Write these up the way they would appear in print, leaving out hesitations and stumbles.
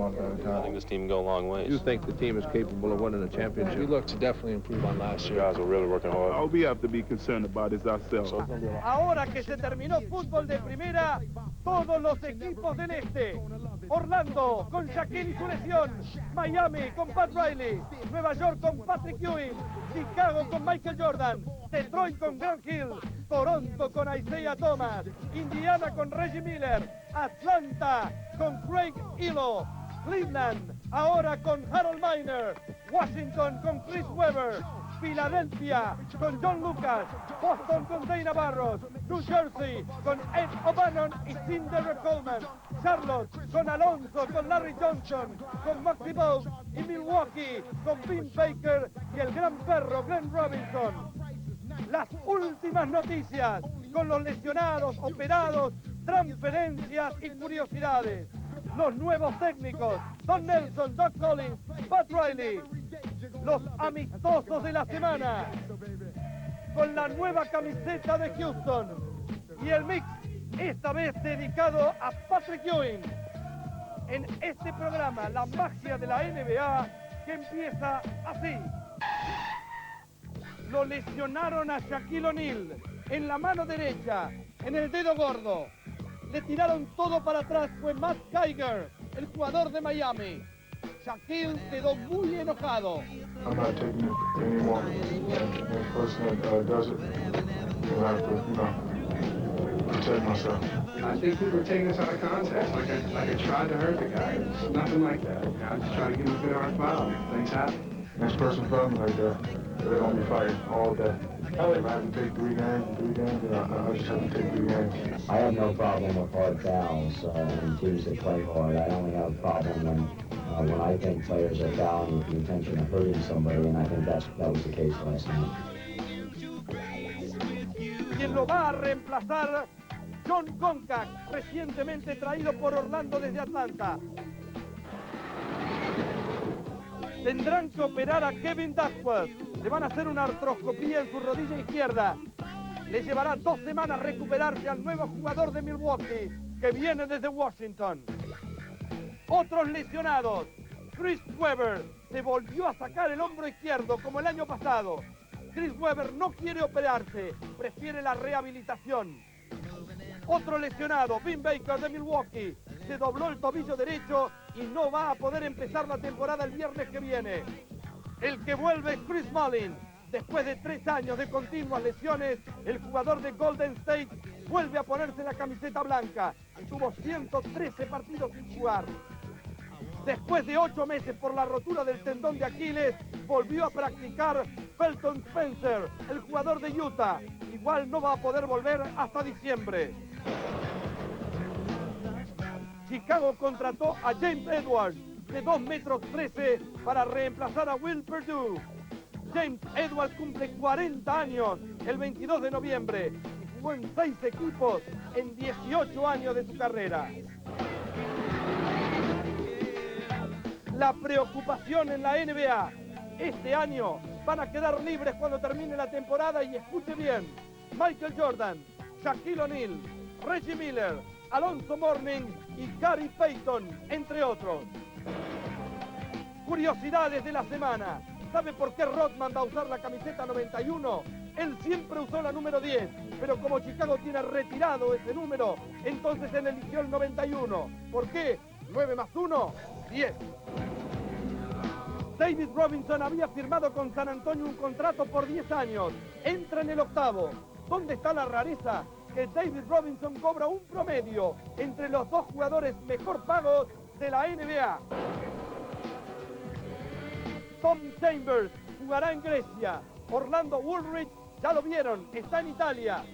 month at a time. I think this team can go a long way. You think the team is capable of winning a championship? We look to definitely improve on last year. Guys are really working hard. All we have to be concerned about is ourselves. Ahora que se terminó fútbol de primera, todos los equipos del este. Orlando con Shaquille y su lesión, Miami con Pat Riley, Nueva York con Patrick Ewing, Chicago con Michael Jordan, Detroit con Grant Hill, Toronto con Isaiah Thomas, Indiana con Reggie Miller, Atlanta con Craig Elo, Cleveland ahora con Harold Miner, Washington con Chris Webber, Filadelfia con John Lucas, Boston con Dana Barros, New Jersey con Ed O'Bannon y Cinder Coleman, Charlotte con Alonso, con Larry Johnson, con Maxie Bogue y Milwaukee con Vin Baker y el gran perro Glenn Robinson. Las últimas noticias con los lesionados, operados, transferencias y curiosidades. Los nuevos técnicos, Don Nelson, Doc Collins, Pat Riley. Los amistosos de la semana con la nueva camiseta de Houston y el mix, esta vez dedicado a Patrick Ewing. En este programa, la magia de la NBA, que empieza así. Lo lesionaron a Shaquille O'Neal en la mano derecha, en el dedo gordo. Le tiraron todo para atrás, fue Matt Geiger, el jugador de Miami. Shaquille quedó muy enojado. I'm not taking it anymore. And the person that does it, you'll have to, protect myself. I think we were taking this out of context, like I tried to hurt the guy. It's nothing like that. I just try to give him a good hard foul. Things happen. Next person felt me like that, they're gonna be fighting all day. If I have to take 3 games, I just have to take 3 games. I have no problem with hard fouls and teams that play hard. I only have a problem when I think players are fouling with the intention of hurting somebody, and I think that was the case last night. Quien lo va a reemplazar, John Concac, recientemente traído por Orlando desde Atlanta. Tendrán que operar a Kevin Duckworth. Le van a hacer una artroscopía en su rodilla izquierda. Le llevará 2 semanas recuperarse al nuevo jugador de Milwaukee, que viene desde Washington. Otros lesionados. Chris Webber se volvió a sacar el hombro izquierdo como el año pasado. Chris Webber no quiere operarse, prefiere la rehabilitación. Otro lesionado, Vin Baker de Milwaukee, se dobló el tobillo derecho y no va a poder empezar la temporada el viernes que viene. El que vuelve es Chris Mullin. Después de 3 años de continuas lesiones, el jugador de Golden State vuelve a ponerse la camiseta blanca. Estuvo 113 partidos sin jugar. Después de 8 meses por la rotura del tendón de Aquiles, volvió a practicar Felton Spencer, el jugador de Utah. Igual no va a poder volver hasta diciembre. Chicago contrató a James Edwards, de 2,13 metros, para reemplazar a Will Perdue. James Edwards cumple 40 años el 22 de noviembre y jugó en 6 equipos en 18 años de su carrera. La preocupación en la NBA. Este año van a quedar libres cuando termine la temporada y escuche bien. Michael Jordan, Shaquille O'Neal, Reggie Miller, Alonzo Mourning y Gary Payton, entre otros. Curiosidades de la semana. ¿Sabe por qué Rodman va a usar la camiseta 91? Él siempre usó la número 10, pero como Chicago tiene retirado ese número, entonces él eligió el 91. ¿Por qué? 9 más 1, 10. David Robinson había firmado con San Antonio un contrato por 10 años. Entra en el 8º. ¿Dónde está la rareza? Que David Robinson cobra un promedio entre los 2 jugadores mejor pagos de la NBA. Tom Chambers jugará en Grecia. Orlando Woolrich, ya lo vieron, está en Italia.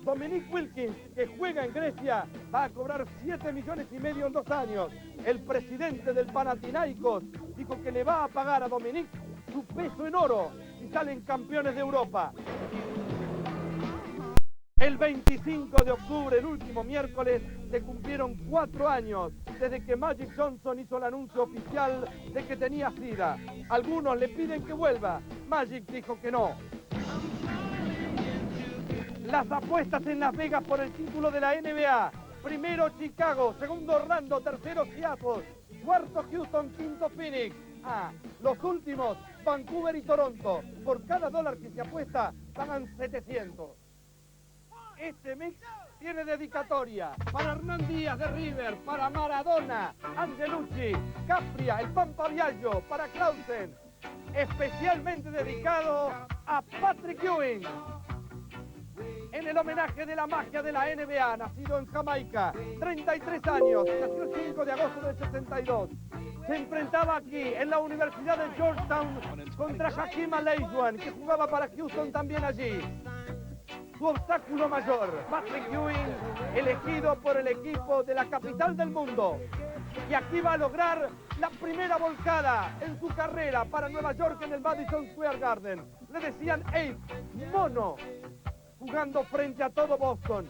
Dominique Wilkins, que juega en Grecia, va a cobrar 7,5 millones en 2 años. El presidente del Panathinaikos dijo que le va a pagar a Dominique su peso en oro si salen campeones de Europa. El 25 de octubre, el último miércoles, se cumplieron 4 años desde que Magic Johnson hizo el anuncio oficial de que tenía SIDA. Algunos le piden que vuelva. Magic dijo que no. Las apuestas en Las Vegas por el título de la NBA. Primero Chicago, segundo Orlando, tercero Seattle, cuarto Houston. Houston, quinto Phoenix. Los últimos, Vancouver y Toronto. Por cada dólar que se apuesta, pagan 700. Este mix tiene dedicatoria para Hernán Díaz de River, para Maradona, Angelucci, Capria, el Pampa Viaggio, para Clausen. Especialmente dedicado a Patrick Ewing. En el homenaje de la magia de la NBA, nacido en Jamaica, 33 años, nació el 5 de agosto del 62. Se enfrentaba aquí, en la Universidad de Georgetown, contra Hakeem Olajuwon, que jugaba para Houston también allí. Su obstáculo mayor, Patrick Ewing, elegido por el equipo de la capital del mundo. Y aquí va a lograr la primera volcada en su carrera para Nueva York en el Madison Square Garden. Le decían Ape, mono, jugando frente a todo Boston.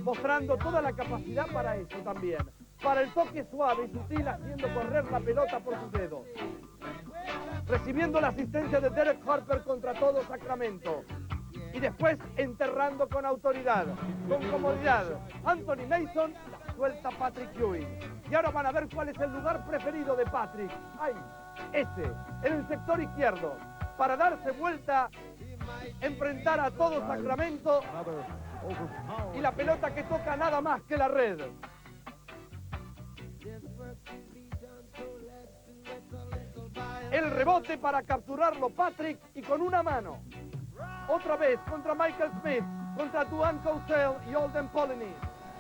Mostrando toda la capacidad para eso también. Para el toque suave y sutil, haciendo correr la pelota por sus dedos. Recibiendo la asistencia de Derek Harper contra todo Sacramento. Y después enterrando con autoridad, con comodidad. Anthony Mason la suelta Patrick Ewing. Y ahora van a ver cuál es el lugar preferido de Patrick. ¡Ay! Ese, en el sector izquierdo. Para darse vuelta, enfrentar a todo Sacramento. Y la pelota que toca nada más que la red. El rebote para capturarlo Patrick y con una mano. Otra vez contra Michael Smith, contra Duane Cousel y Alden Polleny.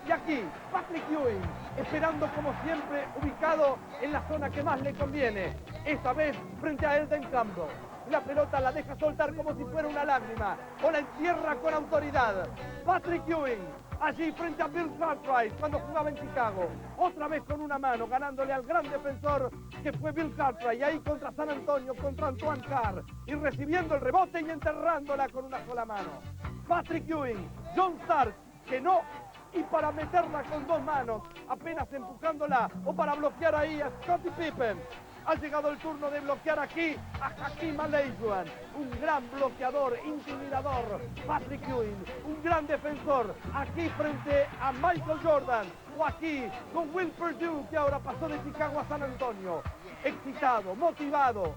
Y aquí, Patrick Ewing, esperando como siempre, ubicado en la zona que más le conviene. Esta vez frente a Elden Campbell. La pelota la deja soltar como si fuera una lágrima, o la entierra con autoridad. Patrick Ewing, allí frente a Bill Cartwright cuando jugaba en Chicago. Otra vez con una mano, ganándole al gran defensor que fue Bill Cartwright. Y ahí contra San Antonio, contra Antoine Carr. Y recibiendo el rebote y enterrándola con una sola mano. Patrick Ewing, John Stark, que no, y para meterla con dos manos, apenas empujándola, o para bloquear ahí a Scottie Pippen. Ha llegado el turno de bloquear aquí a Hakeem Olajuwon, un gran bloqueador, intimidador, Patrick Ewing, un gran defensor, aquí frente a Michael Jordan, o aquí con Will Perdue, que ahora pasó de Chicago a San Antonio, excitado, motivado,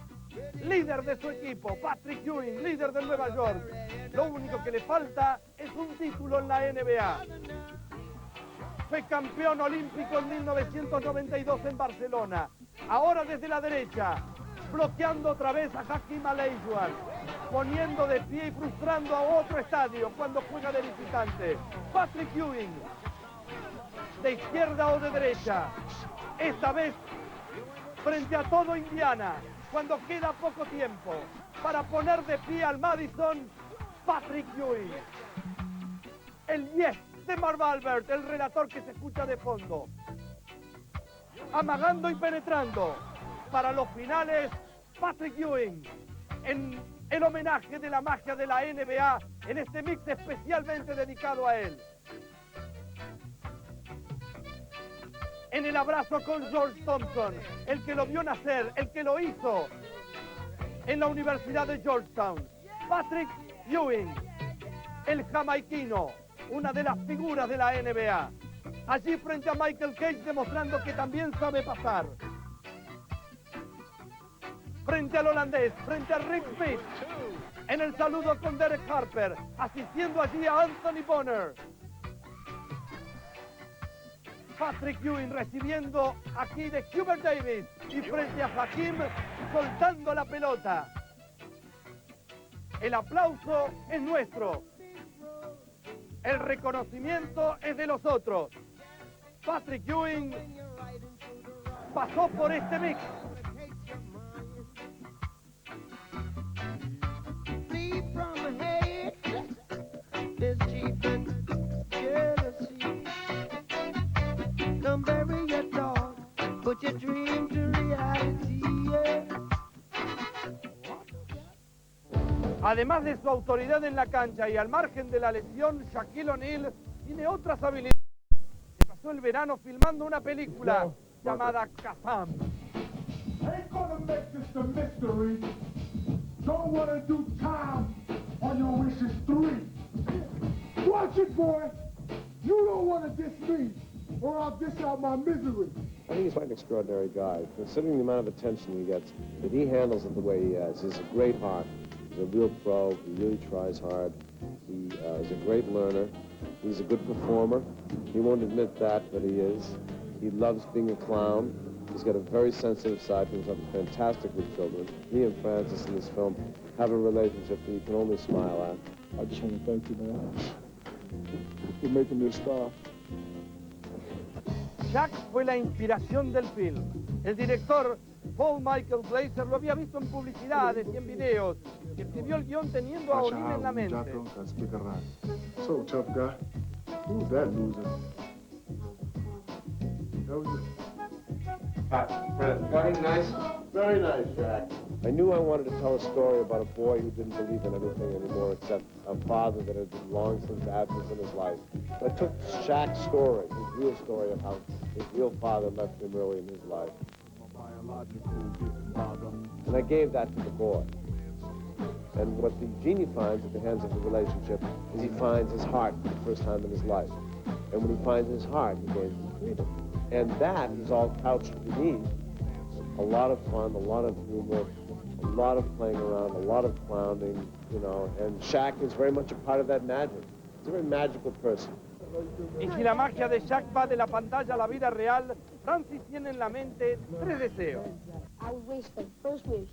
líder de su equipo, Patrick Ewing, líder de Nueva York. Lo único que le falta es un título en la NBA. Fue campeón olímpico en 1992 en Barcelona. Ahora desde la derecha, bloqueando otra vez a Hakeem Olajuwon, poniendo de pie y frustrando a otro estadio cuando juega de visitante. Patrick Ewing, de izquierda o de derecha, esta vez frente a todo Indiana, cuando queda poco tiempo para poner de pie al Madison. Patrick Ewing, el 10 de Marv Albert, el relator que se escucha de fondo. Amagando y penetrando para los finales, Patrick Ewing en el homenaje de la magia de la NBA en este mix especialmente dedicado a él. En el abrazo con George Thompson, el que lo vio nacer, el que lo hizo en la Universidad de Georgetown. Patrick Ewing, el jamaiquino, una de las figuras de la NBA. Allí frente a Michael Cage, demostrando que también sabe pasar. Frente al holandés, frente a Rick Smith. En el saludo con Derek Harper, asistiendo allí a Anthony Bonner. Patrick Ewing recibiendo aquí de Hubert Davis. Y frente a Hakeem, soltando la pelota. El aplauso es nuestro. El reconocimiento es de los otros. Patrick Ewing pasó por este mix. Además de su autoridad en la cancha y al margen de la lesión, Shaquille O'Neal tiene otras habilidades. Pasó el verano filmando una película llamada Kazam. Ain't gonna make this a mystery. Don't wanna do time on your wishes 3. Watch it, boy. You don't wanna diss me. or I'll dish out my misery. I think he's quite an extraordinary guy, considering the amount of attention he gets, that he handles it the way he has. He's a great heart. He's a real pro. He really tries hard. He is a great learner. He's a good performer. He won't admit that, but he is. He loves being a clown. He's got a very sensitive side to him. He's fantastic with children. He and Francis in this film have a relationship that you can only smile at. I just want to thank you, man, for making me a star. Jack fue la inspiración del film. El director Paul Michael Glaser lo había visto en publicidades y en videos. Y escribió el guión teniendo a O'Neill en la mente. So tough guy. Who's that loser? That was it. Very nice. Very nice, Jack. I knew I wanted to tell a story about a boy who didn't believe in anything anymore except a father that had been long since absent in his life. So I took Shaq's story, his real story of how his real father left him early in his life. And I gave that to the boy. And what the genie finds at the hands of the relationship is he finds his heart for the first time in his life. And when he finds his heart, he gains his freedom. And that is all couched beneath a lot of fun, a lot of humor, a lot of playing around, a lot of clowning, you know, and Shaq is very much a part of that magic. He's a very magical person. Y si la magia de Jack va de la pantalla a la vida real, Francis tiene en la mente 3 deseos. I would waste the first wish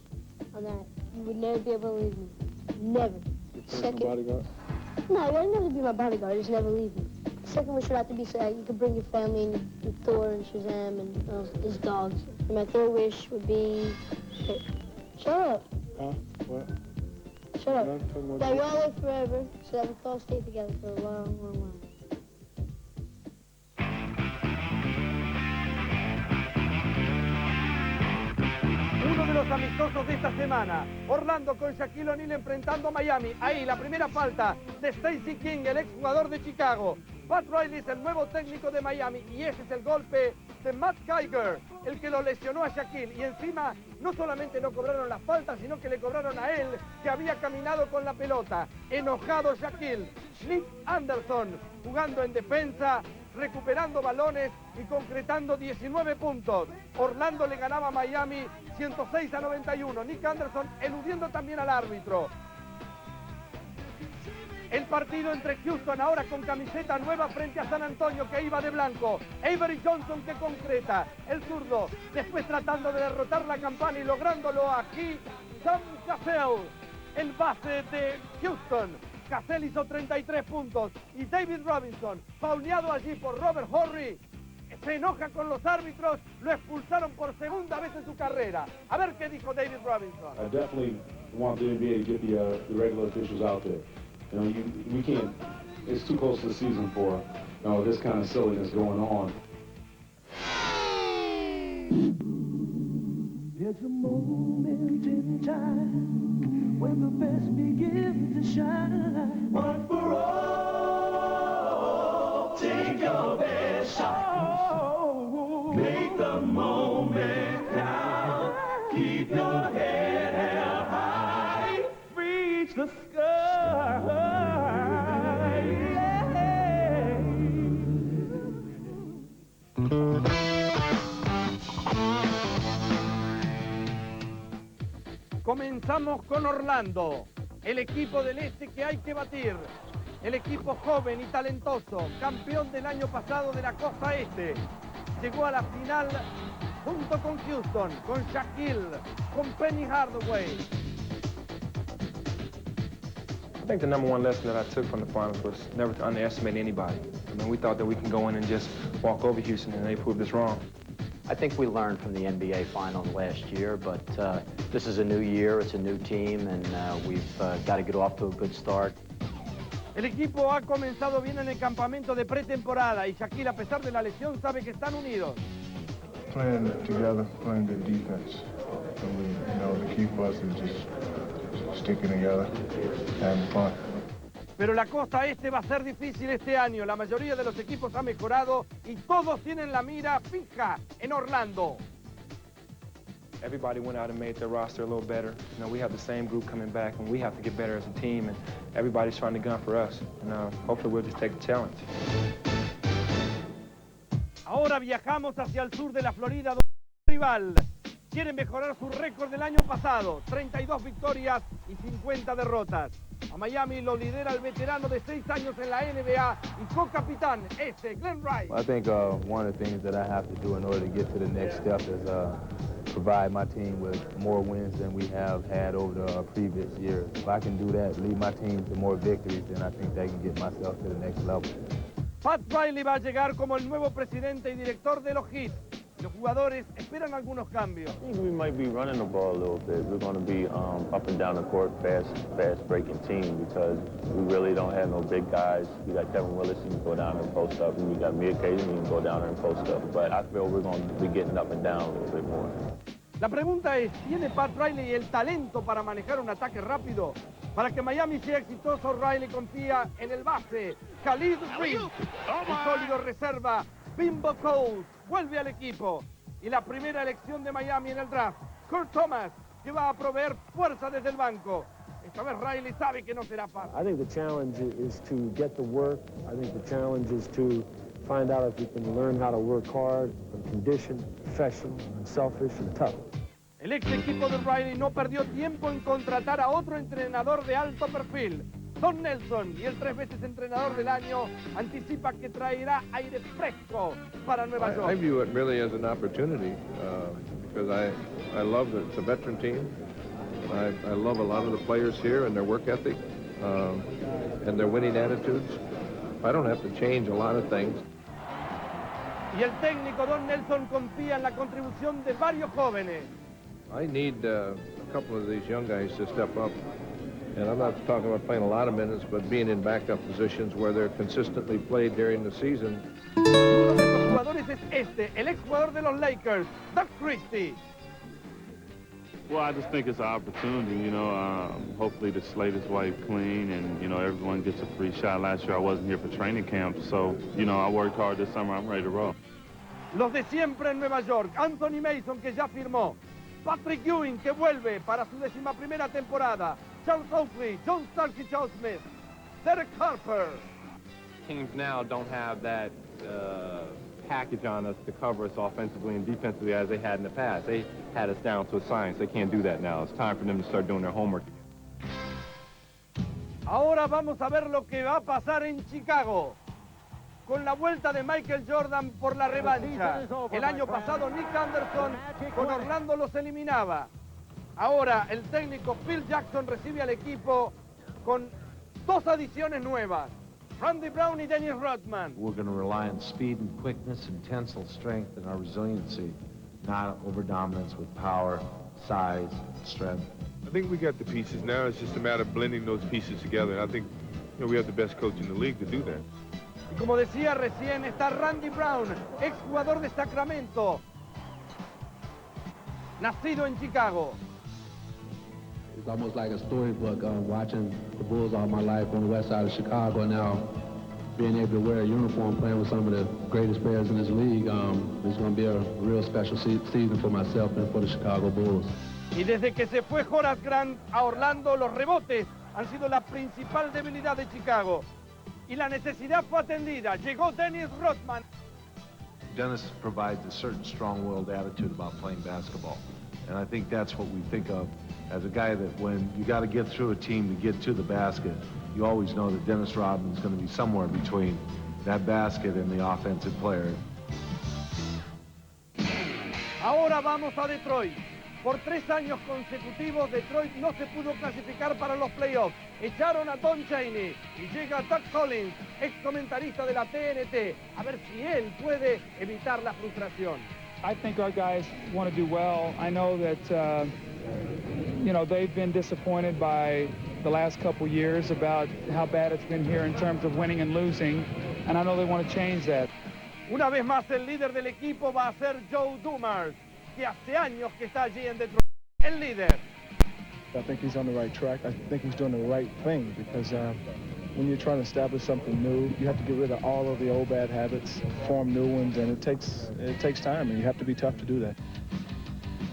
on that. You would never be able to leave me. Never. Second, bodyguard? no, you'll never be my bodyguard. Just never leave me. Second wish would have to be so that you could bring your family and your Thor and Shazam and his dogs. And my third wish would be... Shut up. Huh? What? Shut up. No, talking about That we all live forever so that we can all stay together for a long, long while. Uno de los amistosos de esta semana, Orlando con Shaquille O'Neal enfrentando a Miami. Ahí la primera falta de Stacey King, el exjugador de Chicago. Pat Riley es el nuevo técnico de Miami y ese es el golpe de Matt Geiger, el que lo lesionó a Shaquille. Y encima no solamente no cobraron la falta, sino que le cobraron a él, que había caminado con la pelota. Enojado Shaquille. Nick Anderson jugando en defensa, recuperando balones y concretando 19 puntos. Orlando le ganaba a Miami 106-91. Nick Anderson eludiendo también al árbitro. El partido entre Houston ahora con camiseta nueva frente a San Antonio que iba de blanco. Avery Johnson que concreta. El zurdo después tratando de derrotar la campana y lográndolo aquí. Sam Cassell, el base de Houston. Cassell hizo 33 puntos y David Robinson, fauleado allí por Robert Horry, se enoja con los árbitros, lo expulsaron por segunda vez en su carrera. A ver qué dijo David Robinson. I definitely want the NBA to get the regular officials out there. You know, we can't, it's too close to the season for, you know, this kind of silliness going on. There's a moment in time when the best begins to shine. One for all, take your best shot. Make the moment count. Keep your head held high. Reach the sky. Comenzamos con Orlando, el equipo del este que hay que batir. El equipo joven y talentoso, campeón del año pasado de la costa este. Llegó a la final junto con Houston, con Shaquille, con Penny Hardaway. I think the number one lesson that I took from the finals was never to underestimate anybody. I mean, we thought that we can go in and just walk over Houston, and they proved us wrong. I think we learned from the NBA Finals last year, but this is a new year, it's a new team, and we've got to get off to a good start. El equipo ha comenzado bien en el campamento de pretemporada y Shaquille, a pesar de la lesión, sabe que están unidos. Playing together, playing good defense. And we, you know, the key for us is just sticking together, having fun. Pero la costa este va a ser difícil este año. La mayoría de los equipos ha mejorado y todos tienen la mira fija en Orlando. Everybody went out and made their roster a little better. You know, we have the same group coming back, and we have to get better as a team, and everybody's trying to gun for us. And hopefully we'll just take the challenge. Ahora viajamos hacia el sur de la Florida, donde el rival quiere mejorar su récord del año pasado, 32 victorias y 50 derrotas. A Miami lo lidera el veterano de 6 años en la NBA y co-capitán, Glenn Rice. I think one of the things that I have to do in order to get to the next step is provide my team with more wins than we have had over the previous years. If I can do that, lead my team to more victories, then I think they can get myself to the next level. Pat Riley va a llegar como el nuevo presidente y director de los Heat. Los jugadores esperan algunos cambios. I think we might be running the ball a little bit. We're going to be up and down the court, fast breaking team because we really don't have no big guys. We got Kevin Willis, he can go down and post up, and we got me occasionally, he can go down there and post up. But I feel we're going to be getting up and down a little bit more. La pregunta es, ¿tiene Pat Riley el talento para manejar un ataque rápido? Para que Miami sea exitoso, Riley confía en el base, Khalid Reeves. El sólido reserva, Bimbo Coles, vuelve al equipo. Y la primera elección de Miami en el draft, Kurt Thomas, que va a proveer fuerza desde el banco. Esta vez Riley sabe que no será fácil. I think the challenge is to get the work. I think the challenge is to find out if you can learn how to work hard, and conditioned, professional, unselfish, and tough. El ex equipo de Riley no perdió tiempo en contratar a otro entrenador de alto perfil. Don Nelson, y el 3 veces entrenador del año, anticipa que traerá aire fresco para Nueva York. I view it really as an opportunity because I love that it's a veteran team. I love a lot of the players here and their work ethic and their winning attitudes. I don't have to change a lot of things. Y el técnico Don Nelson confía en la contribución de varios jóvenes. I need a couple of these young guys to step up. And I'm not talking about playing a lot of minutes, but being in backup positions where they're consistently played during the season. Uno de estos jugadores es el exjugador de los Lakers, Doug Christie. Well, I just think it's an opportunity, you know. Hopefully the slate is wiped clean and, you know, everyone gets a free shot. Last year I wasn't here for training camp, so, you know, I worked hard this summer. I'm ready to roll. Los de siempre en Nueva York, Anthony Mason, que ya firmó, Patrick Ewing, que vuelve para su 11ª temporada, Charles Oakley, John Stark y Charles Smith, Derek Harper. Teams now don't have that package on us to cover us offensively and defensively as they had in the past. They had us down to a science. They can't do that now. It's time for them to start doing their homework. Ahora vamos a ver lo que va a pasar en Chicago. Con la vuelta de Michael Jordan por la revancha. El año pasado Nick Anderson con Orlando los eliminaba. Ahora el técnico Phil Jackson recibe al equipo con 2 adiciones nuevas. Randy Brown y Dennis Rodman. We're going to rely on speed and quickness and tensile strength and our resiliency, not over-dominance with power, size, strength. I think we got the pieces now. It's just a matter of blending those pieces together. And I think we have the best coach in the league to do that. Y como decía recién, está Randy Brown, exjugador de Sacramento, nacido en Chicago. It's almost like a storybook, watching the Bulls all my life on the west side of Chicago, and now being able to wear a uniform playing with some of the greatest players in this league. It's going to be a real special season for myself and for the Chicago Bulls. Y desde que se fue Horace Grant a Orlando, los rebotes han sido la principal debilidad de Chicago. Y la necesidad fue atendida. Llegó Dennis Rodman. Dennis provides a certain strong-willed attitude about playing basketball. And I think that's what we think of as a guy that when you got to get through a team to get to the basket, you always know that Dennis Rodman's going to be somewhere between that basket and the offensive player. Ahora vamos a Detroit. Por 3 años consecutivos, Detroit no se pudo clasificar para los playoffs. Echaron a Don Chaney y llega Doug Collins, ex comentarista de la TNT, a ver si él puede evitar la frustración. I think our guys want to do well. I know that, you know, they've been disappointed by the last couple years about how bad it's been here in terms of winning and losing, and I know they want to change that. Una vez más, el líder del equipo va a ser Joe Dumars, que hace años que está allí en Detroit. El líder. I think he's on the right track. I think he's doing the right thing because when you're trying to establish something new, you have to get rid of all of the old bad habits, form new ones, and it takes time, and you have to be tough to do that.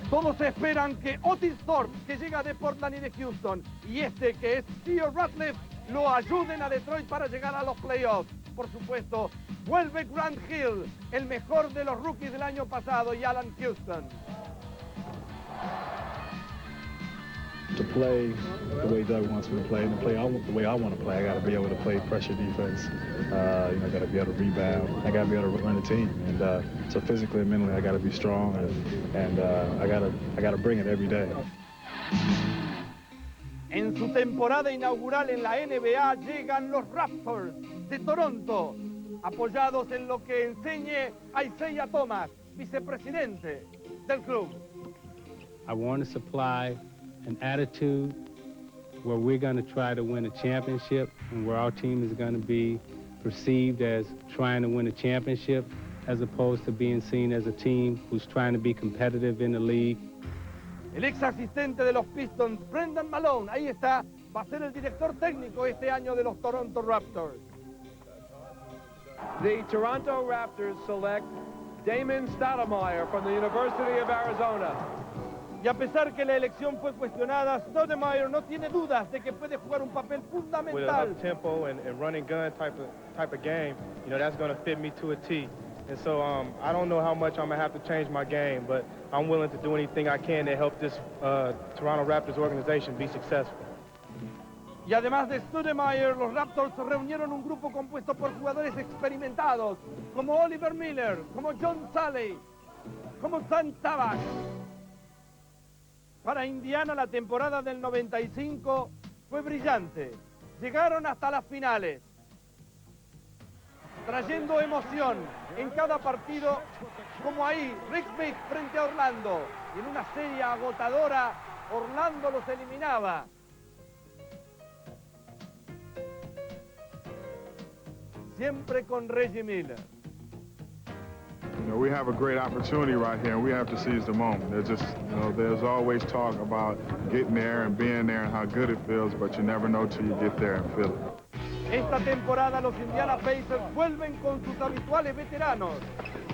Todos esperan que Otis Thorpe, que llega de Portland y de Houston, y que es Theo Ratliff, lo ayuden a Detroit para llegar a los playoffs. por supuesto. Vuelve Grant Hill, el mejor de los rookies del año pasado, y Alan Houston. To play the way Doug wants me to play, and to play the way I want to play, I got to be able to play pressure defense. I got to be able to rebound. I got to be able to run a team. And so physically and mentally, I got to be strong, and I got to bring it every day. En su temporada inaugural en la NBA llegan los Raptors de Toronto, apoyados en lo que enseñe Isaiah Thomas, vicepresidente del club. I want to supply an attitude where we're going to try to win a championship and where our team is going to be perceived as trying to win a championship as opposed to being seen as a team who's trying to be competitive in the league. El ex asistente de los Pistons, Brendan Malone, ahí está, va a ser el director técnico este año de los Toronto Raptors. The Toronto Raptors select Damon Stoudemire from the University of Arizona. Y a pesar que la elección fue cuestionada, Stoudemire no tiene dudas de que puede jugar un papel fundamental. With a tempo and running gun type of game, you know, that's going to fit me to a T. And so I don't know how much I'm going to have to change my game, but I'm willing to do anything I can to help this Toronto Raptors organization be successful. Y además de Stoudemire, los Raptors reunieron un grupo compuesto por jugadores experimentados, como Oliver Miller, como John Salley, como Sam Tabak. Para Indiana la temporada del 95 fue brillante. Llegaron hasta las finales, trayendo emoción en cada partido, como ahí Rick Smith frente a Orlando. Y en una serie agotadora, Orlando los eliminaba. Siempre con Reggie Miller. You know, we have a great opportunity right here, and we have to seize the moment. There's just, you know, there's always talk about getting there and being there and how good it feels, but you never know till you get there and feel it. Esta temporada los Indiana Pacers vuelven con sus habituales veteranos,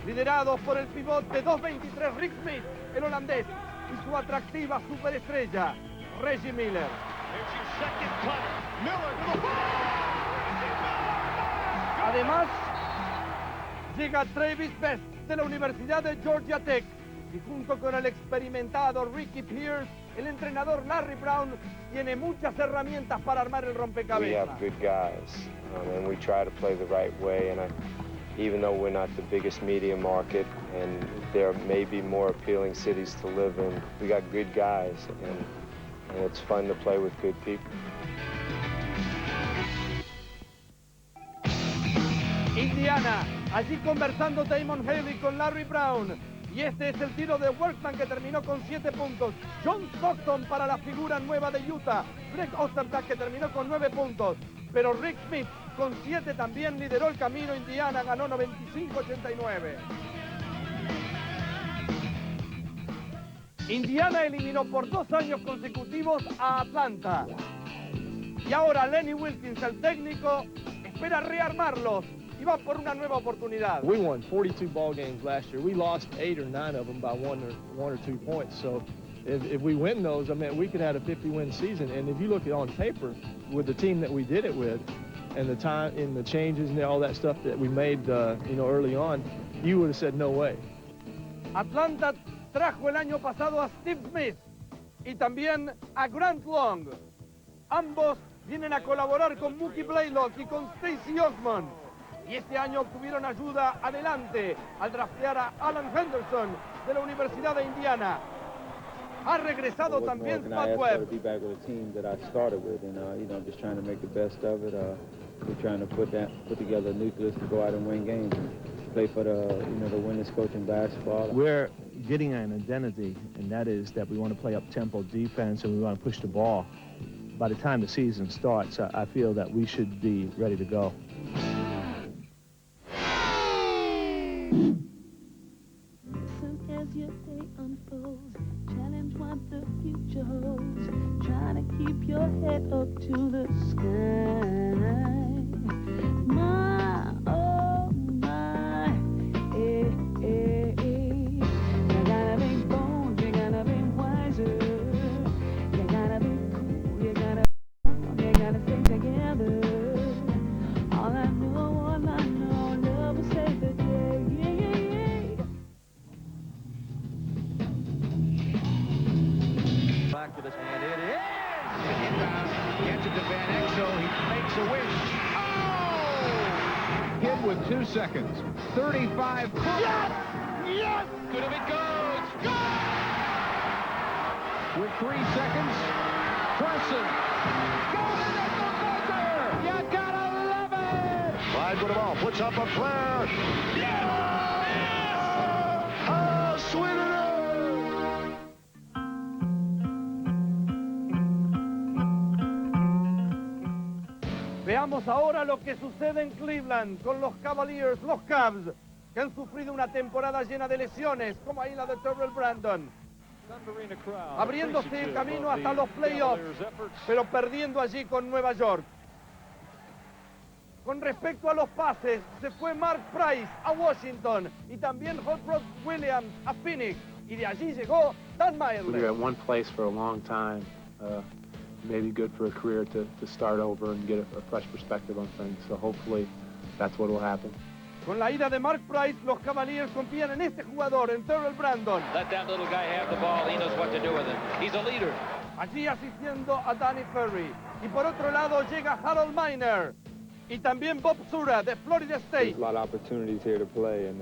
liderados por el pivot de 2'23", Rick Smith, el holandés, y su atractiva superestrella, Reggie Miller. Además, llega Travis Best de la Universidad de Georgia Tech, y junto con el experimentado Ricky Pierce, el entrenador Larry Brown tiene muchas herramientas para armar el rompecabezas. We have good guys, and we try to play the right way. And even though we're not the biggest media market, and there may be more appealing cities to live in, we got good guys, and it's fun to play with good people. Indiana, allí conversando Damon Haley con Larry Brown. Y este es el tiro de Workman que terminó con 7 puntos. John Stockton para la figura nueva de Utah. Greg Ostertag que terminó con 9 puntos. Pero Rick Smith con 7 también lideró el camino. Indiana ganó 95-89. Indiana eliminó por 2 años consecutivos a Atlanta. Y ahora Lenny Wilkins, el técnico, espera rearmarlos. Y va por una nueva oportunidad. We won 42 ball games last year. We lost 8 or 9 of them by one or 2 points. So if we win those, I mean, we could have a 50-win season. And if you look at on paper with the team that we did it with, and the time and the changes and all that stuff that we made, you know, early on, you would have said no way. Atlanta trajo el año pasado a Steve Smith y también a Grant Long. Ambos vienen a colaborar con Mookie Blaylock y con Stacey Osmond. Y este año obtuvieron ayuda adelante al draftear a Alan Henderson de la Universidad de Indiana. Ha regresado también Pat Webb. Be back with a team that I started with, and you know, just trying to make the best of it. We're trying to put together a nucleus to go out and win games, play for the the winningest coach in basketball. We're getting an identity, and that is that we want to play up-tempo defense and we want to push the ball. By the time the season starts, I feel that we should be ready to go. As your day unfolds, challenge what the future holds. Try to keep your head up to the sky. My, oh my, You gotta be bold, you gotta be wiser. You gotta be cool, you gotta stay together. All I know, all I gets a win. Oh! Hit with 2 seconds. 35. Yes! Yes! Good if it goes. Go! With 3 seconds, Presson. You gotta love it! Clyde with the ball, puts up a flare. Yes! Oh, sweet enough! Veamos ahora lo que sucede en Cleveland con los Cavaliers, los Cavs, que han sufrido una temporada llena de lesiones, como ahí la de Terrell Brandon. Abriéndose el camino hasta los playoffs, pero perdiendo allí con Nueva York. Con respecto a los pases, se fue Mark Price a Washington y también Hot Rod Williams a Phoenix. Y de allí llegó Dan We're Majerle. at one place for a long time. Maybe good for a career to start over and get a fresh perspective on things. So hopefully that's what will happen. Con la ida de Mark Price, los Cavaliers confían en este jugador, en Terrell Brandon. Let that little guy have the ball. He knows what to do with it. He's a leader. Allí asistiendo a Danny Ferry. Y por otro lado llega Harold Miner. Y también Bob Sura de Florida State. There's a lot of opportunities here to play, and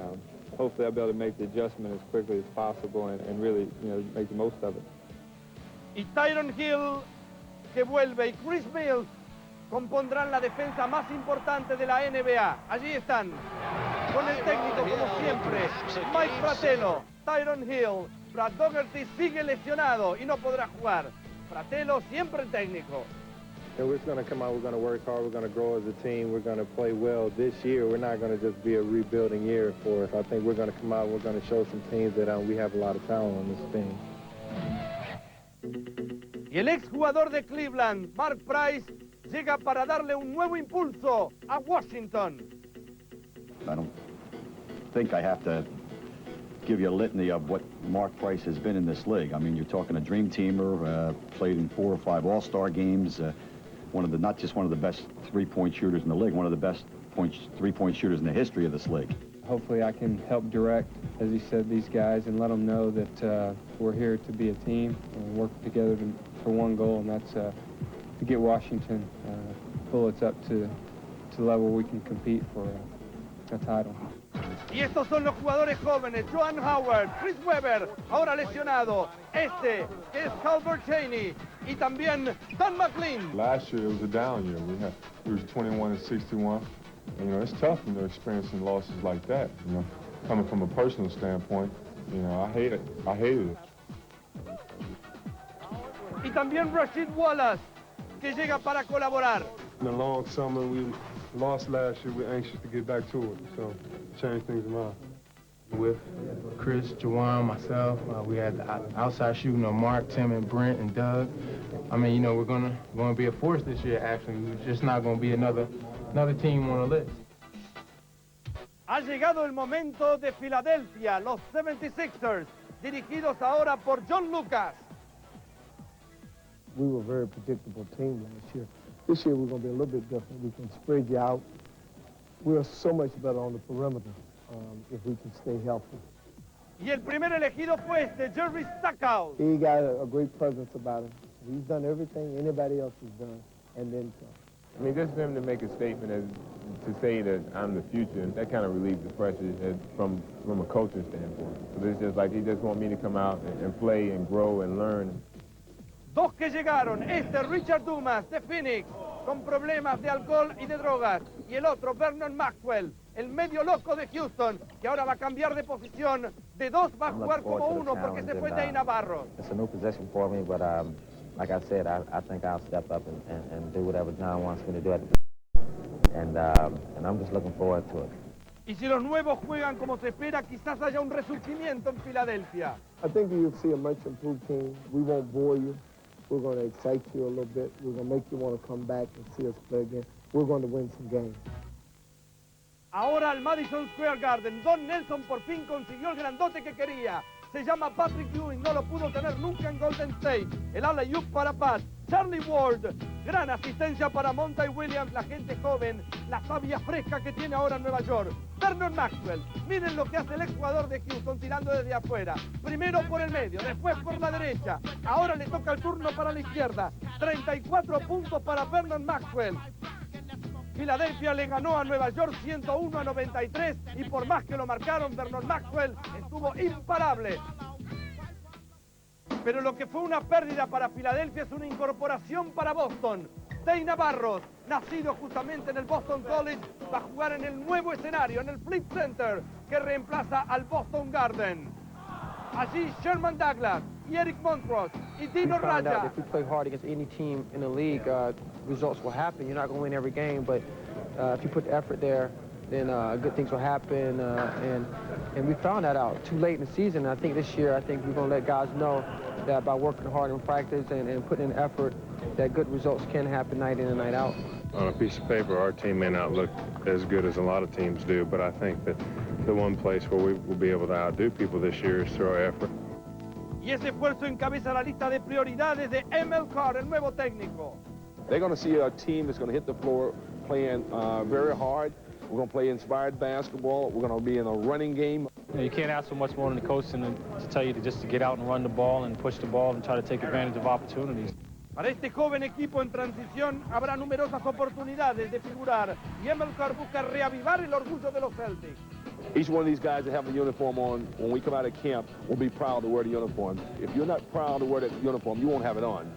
hopefully I'll be able to make the adjustment as quickly as possible and really, make the most of it. Y Tyron Hill, que vuelve, y Chris Mills compondrán la defensa más importante de la NBA. Allí están, con el técnico como siempre, Mike Fratello, Tyron Hill. Brad Dougherty sigue lesionado y no podrá jugar. Fratello siempre el técnico. We're just going to come out, we're going to work hard, we're going to grow as a team, we're going to play well this year. We're not going to just be a rebuilding year for us. I think we're going to come out, we're going to show some teams that we have a lot of talent on this team. Y el exjugador de Cleveland, Mark Price, llega para darle un nuevo impulso a Washington. I don't think I have to give you a litany of what Mark Price has been in this league. I mean, you're talking a dream teamer, played in 4 or 5 all-star games, not just one of the best three-point shooters in the league, one of the best three-point shooters in the history of this league. Hopefully I can help direct, as he said, these guys and let them know that we're here to be a team and work together for one goal, and that's to get Washington Bullets up to the level we can compete for a title. Y estos son los jugadores jóvenes, Joan Howard, Chris Webber, ahora lesionado, que es Calvert Cheney, y también Dan McLean. Last year it was a down year. We was 21-61. And, it's tough, experiencing losses like that. Coming from a personal standpoint, I hated it. Y también Rasheed Wallace, que llega para colaborar. In a long summer, we lost last year. We're anxious to get back to it, so change things around. With Chris, Jawan, myself, we had the outside shooting of Mark, Tim, and Brent, and Doug. I mean, we're gonna be a force this year. Actually, we're just not gonna be another team on the list. Ha llegado el momento de Filadelfia, los 76ers, dirigidos ahora por John Lucas. We were a very predictable team last year. This year we're going to be a little bit different. We can spread you out. We're so much better on the perimeter if we can stay healthy. Y el primer elegido fue Jerry Stackhouse. He got a great presence about him. He's done everything anybody else has done, and then some. I mean, just for him to make a statement to say that I'm the future, that kind of relieves the pressure from a coaching standpoint. So it's just like he just wants me to come out and play and grow and learn. Dos que llegaron, Richard Dumas de Phoenix, con problemas de alcohol y de drogas, y el otro Vernon Maxwell, el medio loco de Houston, que ahora va a cambiar de posición, de dos va a jugar como uno porque se fue Dave Navarro. It's a new position for me, but like I said, I think I'll step up and do whatever John wants me to do and I'm just looking forward to it. Y si los nuevos juegan como se espera, quizás haya un resurgimiento en Filadelfia. I think you'll see a much improved team. We won't bore you. We're going to excite you a little bit. We're going to make you want to come back and see us play again. We're going to win some games. Ahora al Madison Square Garden, Don Nelson por fin consiguió el grandote que quería. Se llama Patrick Ewing, no lo pudo tener nunca en Golden State. El alley-oop para Pat. Charlie Ward, gran asistencia para Monty Williams, la gente joven, la savia fresca que tiene ahora en Nueva York. Vernon Maxwell, miren lo que hace el exjugador de Houston tirando desde afuera. Primero por el medio, después por la derecha. Ahora le toca el turno para la izquierda. 34 puntos para Vernon Maxwell. Filadelfia le ganó a Nueva York 101-93 y por más que lo marcaron, Vernon Maxwell estuvo imparable. Pero lo que fue una pérdida para Filadelfia es una incorporación para Boston. Dana Barros, nacido justamente en el Boston College, va a jugar en el nuevo escenario, en el Flip Center, que reemplaza al Boston Garden. Allí Sherman Douglas y Eric Montross y Dino Raya. If we play hard against any team in the league, results will happen. You're not going to win every game, but if you put the effort there, then good things will happen. And we found that out too late in the season. And I think this year, we're going to let guys know that by working hard in practice and putting in effort, that good results can happen night in and night out. On a piece of paper, our team may not look as good as a lot of teams do, but I think that the one place where we will be able to outdo people this year is through our effort. Y ese esfuerzo encabeza la lista de prioridades de ML Carr, el nuevo técnico. They're going to see a team that's going to hit the floor playing very hard. We're going to play inspired basketball. We're going to be in a running game. You can't ask for much more than the coach to tell you to get out and run the ball and push the ball and try to take advantage of opportunities. Para este joven equipo en transición habrá numerosas oportunidades de figurar y ML Carr busca reavivar el orgullo de los Celtics. Each one of these guys that have a uniform on, when we come out of camp, will be proud to wear the uniform. If you're not proud to wear the uniform, you won't have it on.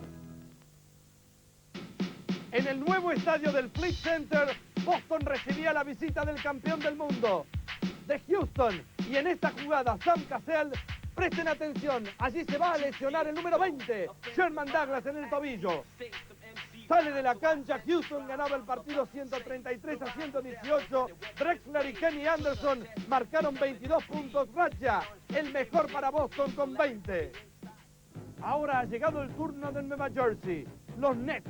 En el nuevo estadio del Flip Center, Boston recibía la visita del campeón del mundo, de Houston. Y en esta jugada, Sam Cassell, presten atención, allí se va a lesionar el número 20, Sherman Douglas, en el tobillo. Sale de la cancha, Houston ganaba el partido 133-118. Drexler y Kenny Anderson marcaron 22 puntos. Raya, el mejor para Boston con 20. Ahora ha llegado el turno de Nueva Jersey. Los Nets,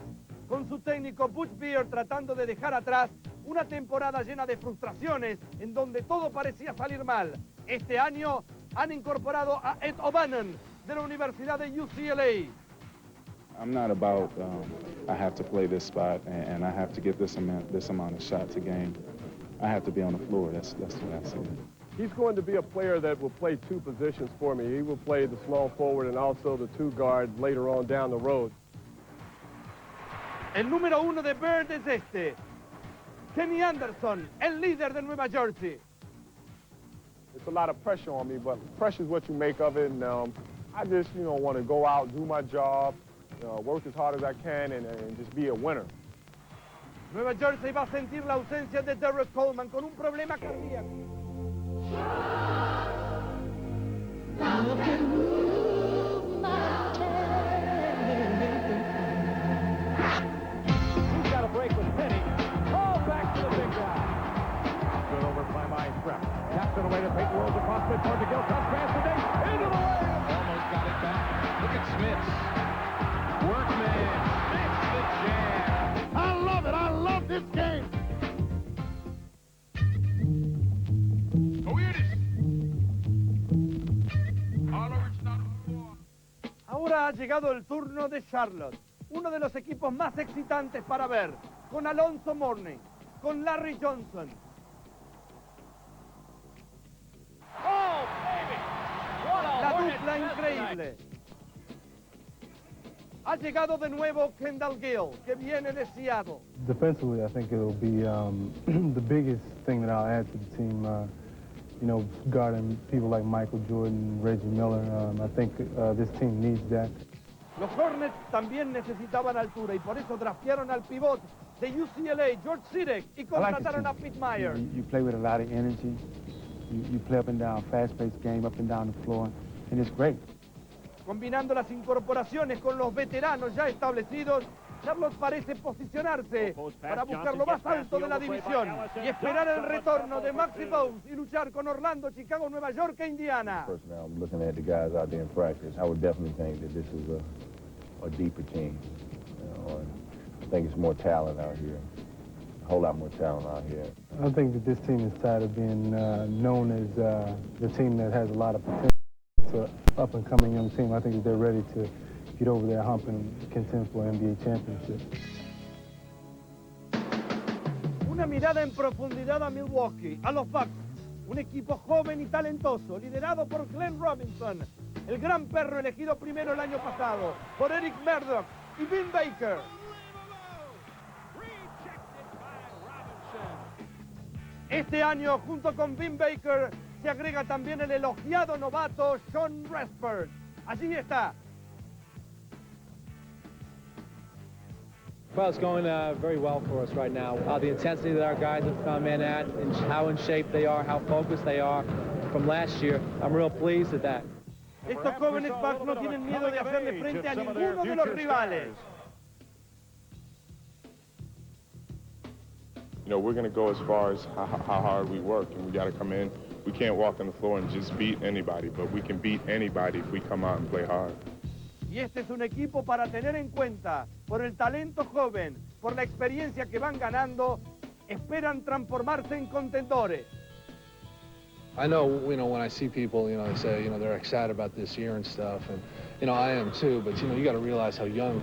con su técnico Butch Beer tratando de dejar atrás una temporada llena de frustraciones en donde todo parecía salir mal. Este año han incorporado a Ed O'Bannon de la Universidad de UCLA. I'm not about, I have to play this spot and I have to get this amount of shots a game. I have to be on the floor. That's what I see. He's going to be a player that will play two positions for me. He will play the small forward and also the two guard later on down the road. El número 1 de Bird es este, Kenny Anderson, el líder de Nueva Jersey. It's a lot of pressure on me, but pressure is what you make of it. And I just, want to go out, do my job, work as hard as I can, and just be a winner. Nueva Jersey va a sentir la ausencia de Derek Coleman con un problema cardíaco. He's got a break with Penny. Oh, back to the big guy. Good over by Maestra. Taps it away to Peyton rolls across midcourt to Gill. Comes past the day. Into the way. Almost got it back. Look at Smith. Workman. Smith the jam. I love it. I love this game. Ahora ha llegado el turno de Charlotte, uno de los equipos más excitantes para ver, con Alonzo Mourning, con Larry Johnson. Oh, baby. What a La Hornet dupla tonight. increíble. Ha llegado de nuevo Kendall Gill, que viene de Seattle. Defensively, I think it'll be the biggest thing that I'll add to the team. Guarding people like Michael Jordan, Reggie Miller. I think this team needs that. Los Hornets también necesitaban altura y por eso draftearon al pivot de UCLA, George Sidek, y contrataron a Pete Meyer. You play with a lot of energy. You play up and down, fast-paced game, up and down the floor, and it's great. Combinando las incorporaciones con los veteranos ya establecidos, Charlotte parece posicionarse para buscar lo más alto de la división y esperar el retorno de Maxi Bowes y luchar con Orlando, Chicago, Nueva York e Indiana. Personally, I'm looking at the guys out there in practice. I would definitely think that this is a deeper team. I think it's more talent out here. A whole lot more talent out here. I think that this team is tired of being known as the team that has a lot of potential. It's an up-and-coming young team. I think that they're ready to get over their hump and contend for NBA championship. Una mirada en profundidad a Milwaukee, a los Bucks, un equipo joven y talentoso, liderado por Glenn Robinson, el gran perro elegido primero el año pasado, por Eric Murdoch y Vin Baker. Este año, junto con Vin Baker, se agrega también el elogiado novato Sean Rashford. Allí está. Well, it's going very well for us right now. The intensity that our guys have come in at, and how in shape they are, how focused they are from last year, I'm real pleased at that. Estos jóvenes Bucks no tienen miedo de hacerle frente a ninguno de los rivales. You know, we're going to go as far as how hard we work, and we got to come in. We can't walk on the floor and just beat anybody, but we can beat anybody if we come out and play hard. Y este es un equipo para tener en cuenta, por el talento joven, por la experiencia que van ganando, esperan transformarse en contendores. I know, when I see people, they say, they're excited about this year and stuff, and, I am too, but, you got to realize how young,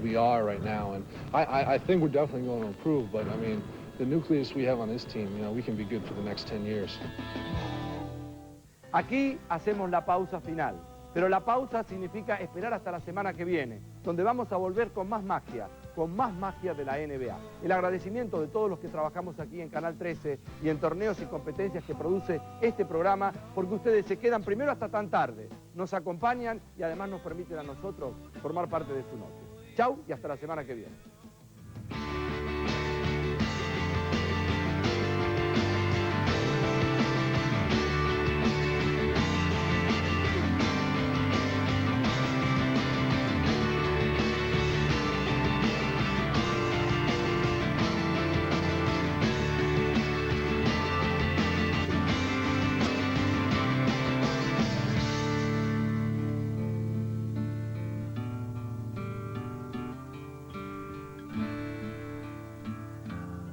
we are right now, and I think we're definitely going to improve, but, I mean, the nucleus we have on this team, we can be good for the next 10 years. Aquí hacemos la pausa final. Pero la pausa significa esperar hasta la semana que viene, donde vamos a volver con más magia de la NBA. El agradecimiento de todos los que trabajamos aquí en Canal 13 y en torneos y competencias que produce este programa, porque ustedes se quedan primero hasta tan tarde, nos acompañan y además nos permiten a nosotros formar parte de su noche. Chau y hasta la semana que viene.